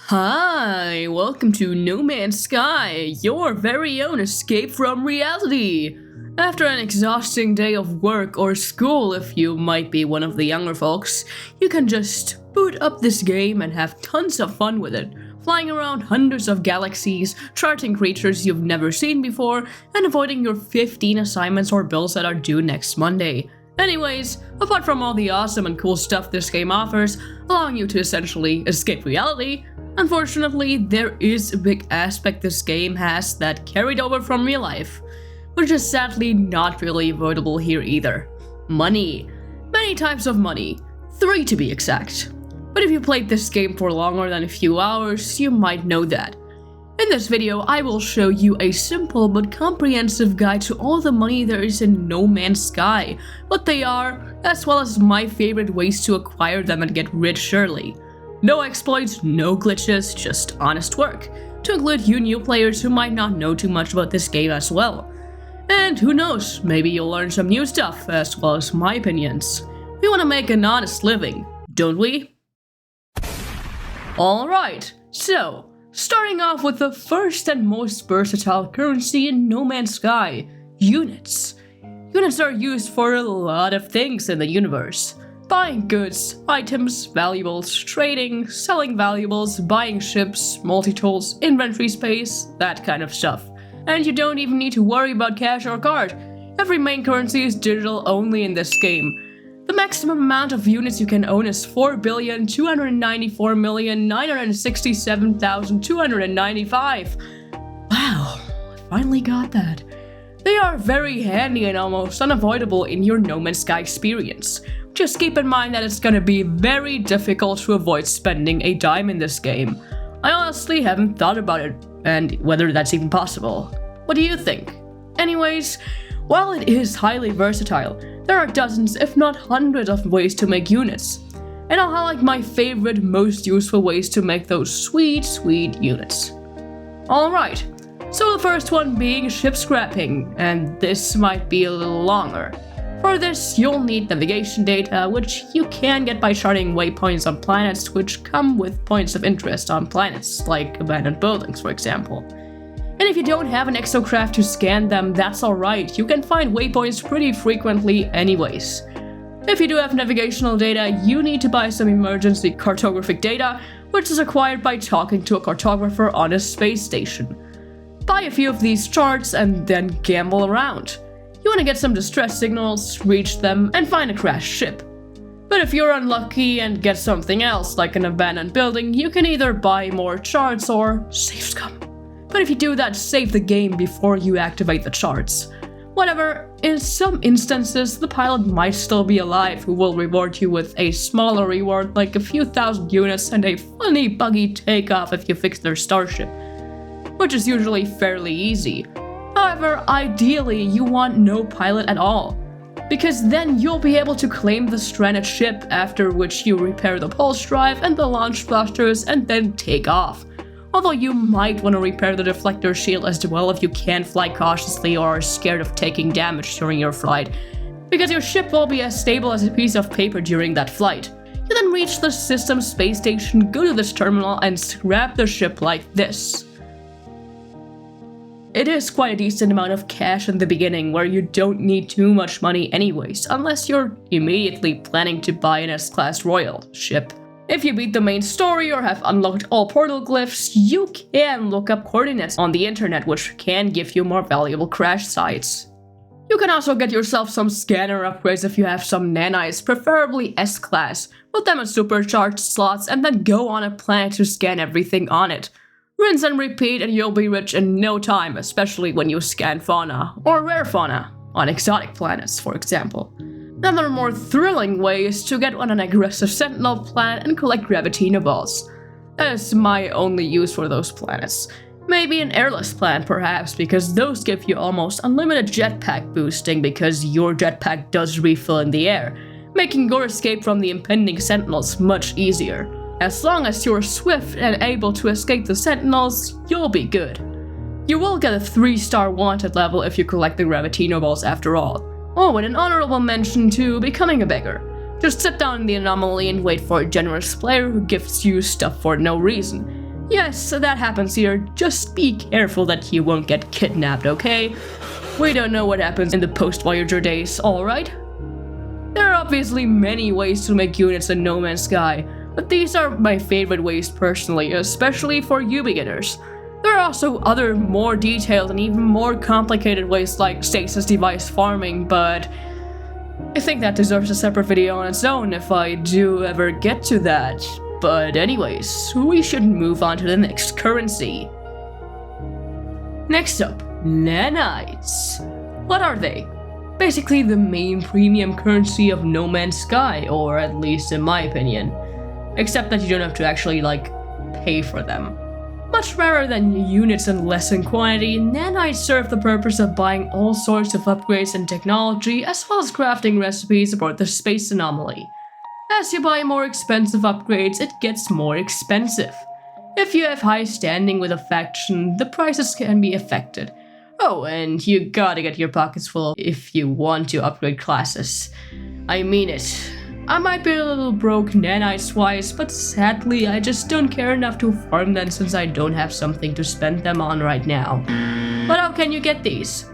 Hi, welcome to No Man's Sky, your very own escape from reality. After an exhausting day of work or school, if you might be one of the younger folks, you can just boot up this game and have tons of fun with it, flying around hundreds of galaxies, charting creatures you've never seen before, and avoiding your 15 assignments or bills that are due next Monday. Anyways, apart from all the awesome and cool stuff this game offers, allowing you to essentially escape reality, unfortunately, there is a big aspect this game has that carried over from real life, which is sadly not really avoidable here either. Money. Many types of money. 3 to be exact. But if you played this game for longer than a few hours, you might know that. In this video, I will show you a simple but comprehensive guide to all the money there is in No Man's Sky, what they are, as well as my favorite ways to acquire them and get rich early. No exploits, no glitches, just honest work, to include you new players who might not know too much about this game as well. And who knows, maybe you'll learn some new stuff as well as my opinions. We want to make an honest living, don't we? Alright, so, starting off with the first and most versatile currency in No Man's Sky, units. Units are used for a lot of things in the universe. Buying goods, items, valuables, trading, selling valuables, buying ships, multi-tools, inventory space, that kind of stuff. And you don't even need to worry about cash or card. Every main currency is digital only in this game. The maximum amount of units you can own is 4,294,967,295. Wow, I finally got that. They are very handy and almost unavoidable in your No Man's Sky experience. Just keep in mind that it's gonna be very difficult to avoid spending a dime in this game. I honestly haven't thought about it, and whether that's even possible. What do you think? Anyways, while it is highly versatile, there are dozens if not hundreds of ways to make units. And I'll highlight my favorite, most useful ways to make those sweet units. Alright, so the first one being ship scrapping, and this might be a little longer. For this, you'll need navigation data, which you can get by charting waypoints on planets which come with points of interest on planets, like abandoned buildings for example. And if you don't have an exocraft to scan them, that's alright, you can find waypoints pretty frequently anyways. If you do have navigational data, you need to buy some emergency cartographic data, which is acquired by talking to a cartographer on a space station. Buy a few of these charts and then gamble around. You want to get some distress signals, reach them, and find a crashed ship. But if you're unlucky and get something else, like an abandoned building, you can either buy more charts or save scum. But if you do that, save the game before you activate the charts. Whatever, in some instances, the pilot might still be alive who will reward you with a smaller reward like a few thousand units and a funny buggy takeoff if you fix their starship, which is usually fairly easy. However, ideally you want no pilot at all, because then you'll be able to claim the stranded ship, after which you repair the pulse drive and the launch thrusters and then take off. Although you might want to repair the deflector shield as well if you can't fly cautiously or are scared of taking damage during your flight, because your ship will be as stable as a piece of paper during that flight. You then reach the system space station, go to this terminal and scrap the ship like this. It is quite a decent amount of cash in the beginning, where you don't need too much money anyways, unless you're immediately planning to buy an S-Class Royal ship. If you beat the main story or have unlocked all portal glyphs, you can look up coordinates on the internet, which can give you more valuable crash sites. You can also get yourself some scanner upgrades if you have some Nanites, preferably S-Class. Put them in supercharged slots and then go on a planet to scan everything on it. Rinse and repeat and you'll be rich in no time, especially when you scan fauna, or rare fauna, on exotic planets, for example. Another more thrilling way is to get on an aggressive sentinel planet and collect gravitino balls. That is my only use for those planets. Maybe an airless planet perhaps, because those give you almost unlimited jetpack boosting because your jetpack does refill in the air, making your escape from the impending sentinels much easier. As long as you're swift and able to escape the sentinels, you'll be good. You will get a 3-star wanted level if you collect the gravitino balls after all. Oh, and an honorable mention to becoming a beggar. Just sit down in the anomaly and wait for a generous player who gifts you stuff for no reason. Yes, so that happens here. Just be careful that you won't get kidnapped, okay? We don't know what happens in the post-Voyager days, alright? There are obviously many ways to make units in No Man's Sky, but these are my favorite ways personally, especially for you beginners. There are also other more detailed and even more complicated ways like stasis device farming, but I think that deserves a separate video on its own if I do ever get to that. But anyways, we should move on to the next currency. Next up, Nanites. What are they? Basically the main premium currency of No Man's Sky, or at least in my opinion. Except that you don't have to actually, pay for them. Much rarer than units and less in quantity, nanites serve the purpose of buying all sorts of upgrades and technology, as well as crafting recipes aboard the space anomaly. As you buy more expensive upgrades, it gets more expensive. If you have high standing with a faction, the prices can be affected. Oh, and you gotta get your pockets full if you want to upgrade classes. I mean it. I might be a little broke nanites-wise, but sadly I just don't care enough to farm them since I don't have something to spend them on right now. But how can you get these?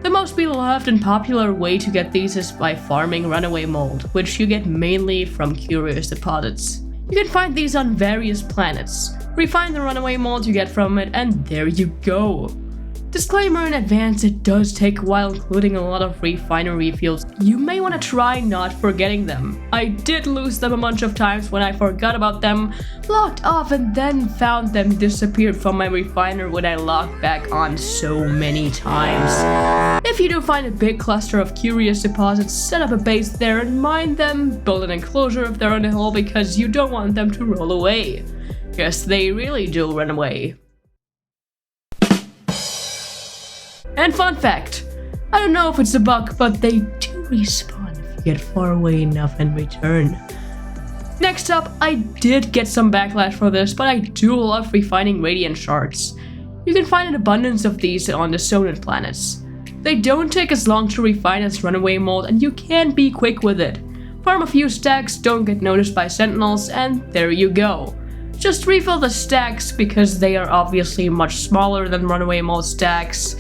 The most beloved and popular way to get these is by farming runaway mold, which you get mainly from curious deposits. You can find these on various planets. Refine the runaway mold you get from it, and there you go. Disclaimer in advance, it does take a while, including a lot of refiner refills. You may want to try not forgetting them. I did lose them a bunch of times when I forgot about them, logged off, and then found them disappeared from my refiner when I logged back on so many times. If you do find a big cluster of curious deposits, set up a base there and mine them, build an enclosure if they're on a hill because you don't want them to roll away. Yes, they really do run away. And fun fact, I don't know if it's a bug, but they do respawn if you get far away enough and return. Next up, I did get some backlash for this, but I do love refining radiant shards. You can find an abundance of these on the Sonnet planets. They don't take as long to refine as runaway mold, and you can be quick with it. Farm a few stacks, don't get noticed by sentinels, and there you go. Just refill the stacks because they are obviously much smaller than runaway mold stacks,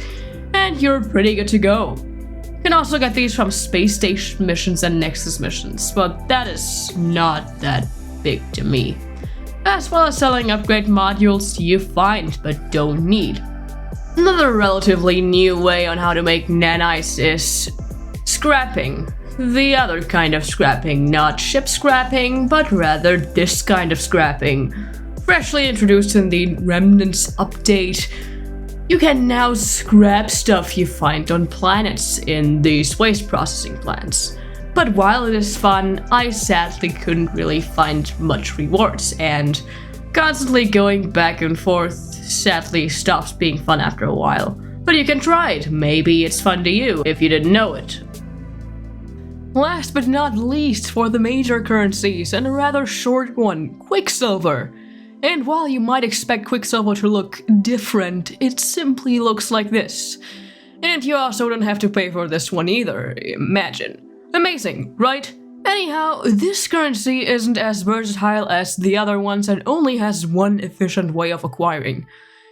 and you're pretty good to go. You can also get these from space station missions and Nexus missions, but that is not that big to me. As well as selling upgrade modules you find but don't need. Another relatively new way on how to make nanites is scrapping. The other kind of scrapping, not ship scrapping, but rather this kind of scrapping. Freshly introduced in the Remnants update, you can now scrap stuff you find on planets in these waste processing plants. But while it is fun, I sadly couldn't really find much rewards, and constantly going back and forth sadly stops being fun after a while. But you can try it, maybe it's fun to you if you didn't know it. Last but not least for the major currencies, and a rather short one, Quicksilver. And while you might expect Quicksilver to look different, it simply looks like this. And you also don't have to pay for this one either, imagine. Amazing, right? Anyhow, this currency isn't as versatile as the other ones and only has one efficient way of acquiring.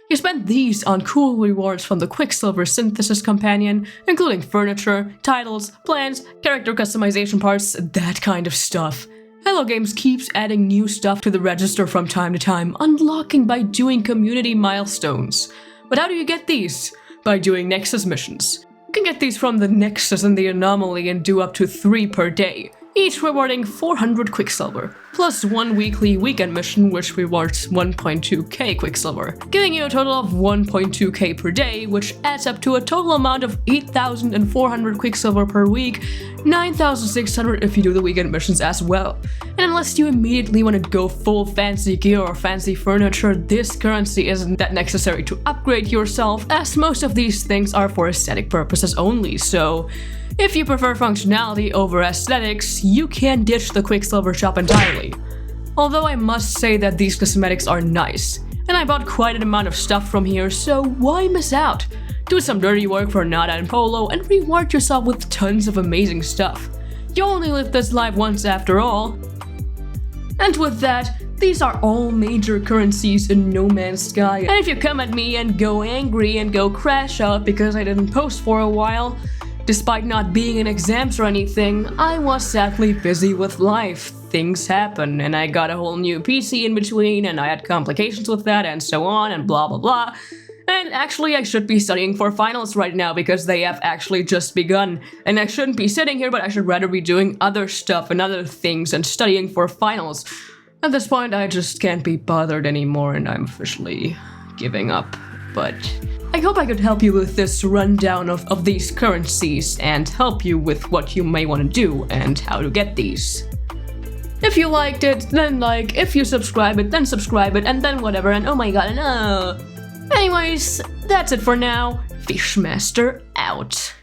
You spend these on cool rewards from the Quicksilver Synthesis Companion, including furniture, titles, plans, character customization parts, that kind of stuff. Hello Games keeps adding new stuff to the register from time to time, unlocking by doing community milestones. But how do you get these? By doing Nexus missions. You can get these from the Nexus and the Anomaly and do up to 3 per day, each rewarding 400 Quicksilver, plus 1 weekly weekend mission which rewards 1.2k Quicksilver, giving you a total of 1.2k per day, which adds up to a total amount of 8,400 Quicksilver per week, 9,600 if you do the weekend missions as well. And unless you immediately want to go full fancy gear or fancy furniture, this currency isn't that necessary to upgrade yourself, as most of these things are for aesthetic purposes only, so if you prefer functionality over aesthetics, you can ditch the Quicksilver shop entirely. Although I must say that these cosmetics are nice, and I bought quite an amount of stuff from here, so why miss out? Do some dirty work for Nada and Polo and reward yourself with tons of amazing stuff. You only live this life once after all. And with that, These are all major currencies in No Man's Sky. And if you come at me and go angry and go crash out because I didn't post for a while, despite not being in exams or anything, I was sadly busy with life. Things happen, and I got a whole new PC in between, and I had complications with that, and so on, and blah blah blah. And actually, I should be studying for finals right now because they have actually just begun. And I shouldn't be sitting here, but I should rather be doing other stuff and other things and studying for finals. At this point, I just can't be bothered anymore, and I'm officially giving up. But I hope I could help you with this rundown of these currencies and help you with what you may want to do and how to get these. If you liked it, then like. If you subscribe it, then subscribe it, and then whatever, and oh my god, no. Anyways, that's it for now. Fishmaster out.